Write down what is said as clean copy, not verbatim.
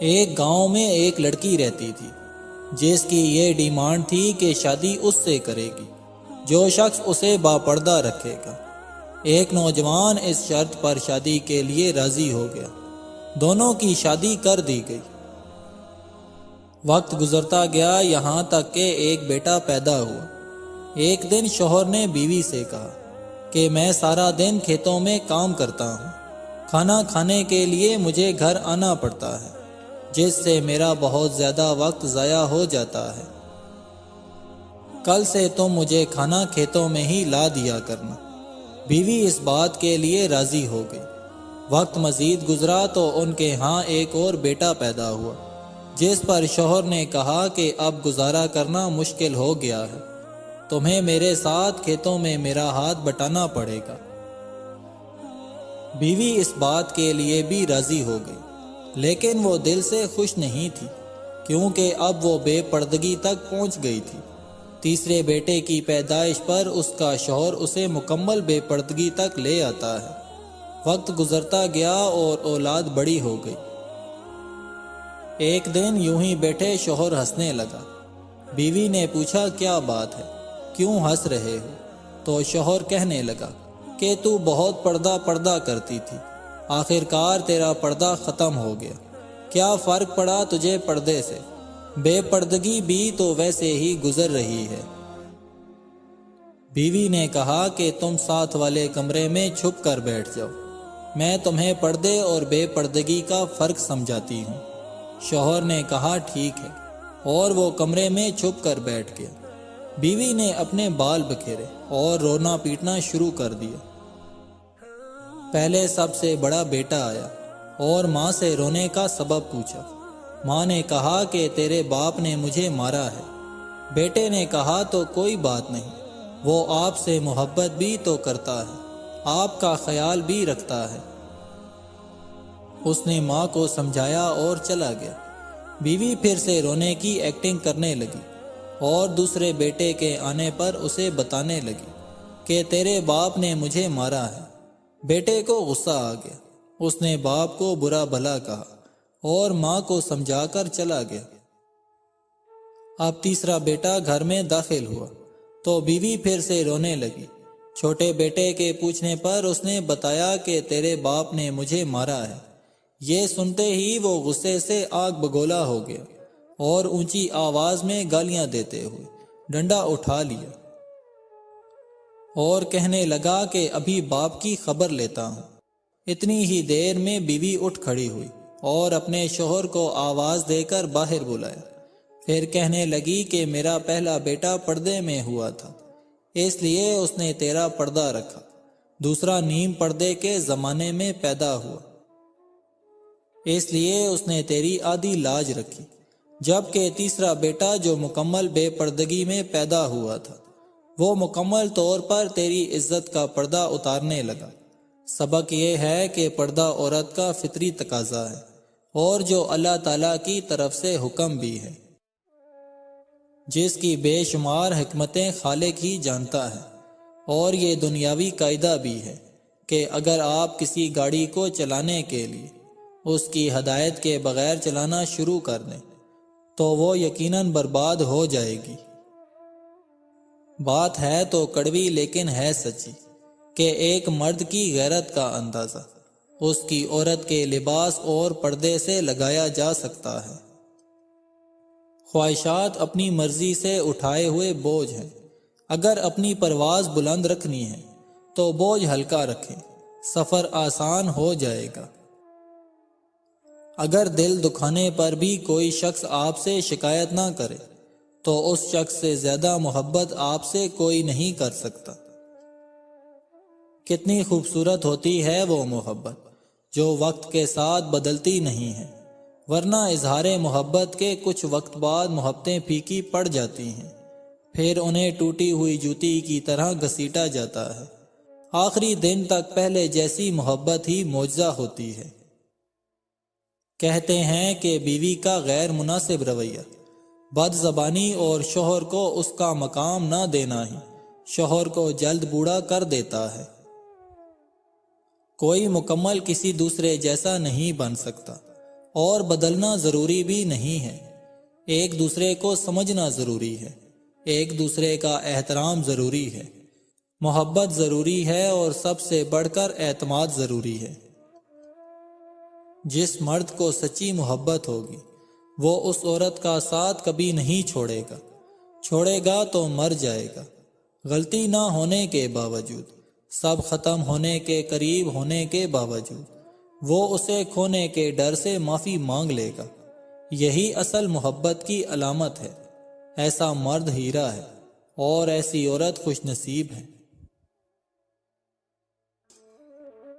ایک گاؤں میں ایک لڑکی رہتی تھی جس کی یہ ڈیمانڈ تھی کہ شادی اس سے کرے گی جو شخص اسے باپردہ رکھے گا۔ ایک نوجوان اس شرط پر شادی کے لیے راضی ہو گیا۔ دونوں کی شادی کر دی گئی۔ وقت گزرتا گیا یہاں تک کہ ایک بیٹا پیدا ہوا۔ ایک دن شوہر نے بیوی سے کہا کہ میں سارا دن کھیتوں میں کام کرتا ہوں، کھانا کھانے کے لیے مجھے گھر آنا پڑتا ہے، جس سے میرا بہت زیادہ وقت ضائع ہو جاتا ہے۔ کل سے تم مجھے کھانا کھیتوں میں ہی لا دیا کرنا۔ بیوی اس بات کے لیے راضی ہو گئی۔ وقت مزید گزرا تو ان کے ہاں ایک اور بیٹا پیدا ہوا، جس پر شوہر نے کہا کہ اب گزارا کرنا مشکل ہو گیا ہے، تمہیں میرے ساتھ کھیتوں میں میرا ہاتھ بٹانا پڑے گا۔ بیوی اس بات کے لیے بھی راضی ہو گئی، لیکن وہ دل سے خوش نہیں تھی، کیونکہ اب وہ بے پردگی تک پہنچ گئی تھی۔ تیسرے بیٹے کی پیدائش پر اس کا شوہر اسے مکمل بے پردگی تک لے آتا ہے۔ وقت گزرتا گیا اور اولاد بڑی ہو گئی۔ ایک دن یوں ہی بیٹھے شوہر ہنسنے لگا۔ بیوی نے پوچھا کیا بات ہے، کیوں ہنس رہے ہو؟ تو شوہر کہنے لگا کہ تو بہت پردہ کرتی تھی، آخر کار تیرا پردہ ختم ہو گیا، کیا فرق پڑا تجھے پردے سے؟ بے پردگی بھی تو ویسے ہی گزر رہی ہے۔ بیوی نے کہا کہ تم ساتھ والے کمرے میں چھپ کر بیٹھ جاؤ، میں تمہیں پردے اور بے پردگی کا فرق سمجھاتی ہوں۔ شوہر نے کہا ٹھیک ہے، اور وہ کمرے میں چھپ کر بیٹھ گیا۔ بیوی نے اپنے بال بکھیرے اور رونا پیٹنا شروع کر دیا۔ پہلے سب سے بڑا بیٹا آیا اور ماں سے رونے کا سبب پوچھا۔ ماں نے کہا کہ تیرے باپ نے مجھے مارا ہے۔ بیٹے نے کہا تو کوئی بات نہیں، وہ آپ سے محبت بھی تو کرتا ہے، آپ کا خیال بھی رکھتا ہے۔ اس نے ماں کو سمجھایا اور چلا گیا۔ بیوی پھر سے رونے کی ایکٹنگ کرنے لگی اور دوسرے بیٹے کے آنے پر اسے بتانے لگی کہ تیرے باپ نے مجھے مارا ہے۔ بیٹے کو غصہ آ گیا، اس نے باپ کو برا بھلا کہا اور ماں کو سمجھا کر چلا گیا۔ اب تیسرا بیٹا گھر میں داخل ہوا تو بیوی پھر سے رونے لگی۔ چھوٹے بیٹے کے پوچھنے پر اس نے بتایا کہ تیرے باپ نے مجھے مارا ہے۔ یہ سنتے ہی وہ غصے سے آگ بگولا ہو گیا اور اونچی آواز میں گالیاں دیتے ہوئے ڈنڈا اٹھا لیا اور کہنے لگا کہ ابھی باپ کی خبر لیتا ہوں۔ اتنی ہی دیر میں بیوی اٹھ کھڑی ہوئی اور اپنے شوہر کو آواز دے کر باہر بلایا۔ پھر کہنے لگی کہ میرا پہلا بیٹا پردے میں ہوا تھا، اس لیے اس نے تیرا پردہ رکھا۔ دوسرا نیم پردے کے زمانے میں پیدا ہوا، اس لیے اس نے تیری آدھی لاج رکھی۔ جبکہ تیسرا بیٹا جو مکمل بے پردگی میں پیدا ہوا تھا، وہ مکمل طور پر تیری عزت کا پردہ اتارنے لگا۔ سبق یہ ہے کہ پردہ عورت کا فطری تقاضا ہے، اور جو اللہ تعالیٰ کی طرف سے حکم بھی ہے، جس کی بے شمار حکمتیں خالق ہی جانتا ہے۔ اور یہ دنیاوی قاعدہ بھی ہے کہ اگر آپ کسی گاڑی کو چلانے کے لیے اس کی ہدایت کے بغیر چلانا شروع کر دیں تو وہ یقیناً برباد ہو جائے گی۔ بات ہے تو کڑوی لیکن ہے سچی کہ ایک مرد کی غیرت کا اندازہ اس کی عورت کے لباس اور پردے سے لگایا جا سکتا ہے۔ خواہشات اپنی مرضی سے اٹھائے ہوئے بوجھ ہیں، اگر اپنی پرواز بلند رکھنی ہے تو بوجھ ہلکا رکھیں، سفر آسان ہو جائے گا۔ اگر دل دکھانے پر بھی کوئی شخص آپ سے شکایت نہ کرے تو اس شخص سے زیادہ محبت آپ سے کوئی نہیں کر سکتا۔ کتنی خوبصورت ہوتی ہے وہ محبت جو وقت کے ساتھ بدلتی نہیں ہے، ورنہ اظہار محبت کے کچھ وقت بعد محبتیں پھیکی پڑ جاتی ہیں، پھر انہیں ٹوٹی ہوئی جوتی کی طرح گھسیٹا جاتا ہے۔ آخری دن تک پہلے جیسی محبت ہی معجزہ ہوتی ہے۔ کہتے ہیں کہ بیوی کا غیر مناسب رویہ، بد زبانی اور شوہر کو اس کا مقام نہ دینا ہی شوہر کو جلد بوڑھا کر دیتا ہے۔ کوئی مکمل کسی دوسرے جیسا نہیں بن سکتا، اور بدلنا ضروری بھی نہیں ہے۔ ایک دوسرے کو سمجھنا ضروری ہے، ایک دوسرے کا احترام ضروری ہے، محبت ضروری ہے، اور سب سے بڑھ کر اعتماد ضروری ہے۔ جس مرد کو سچی محبت ہوگی وہ اس عورت کا ساتھ کبھی نہیں چھوڑے گا، چھوڑے گا تو مر جائے گا۔ غلطی نہ ہونے کے باوجود، سب ختم ہونے کے قریب ہونے کے باوجود، وہ اسے کھونے کے ڈر سے معافی مانگ لے گا۔ یہی اصل محبت کی علامت ہے۔ ایسا مرد ہیرا ہے اور ایسی عورت خوش نصیب ہے۔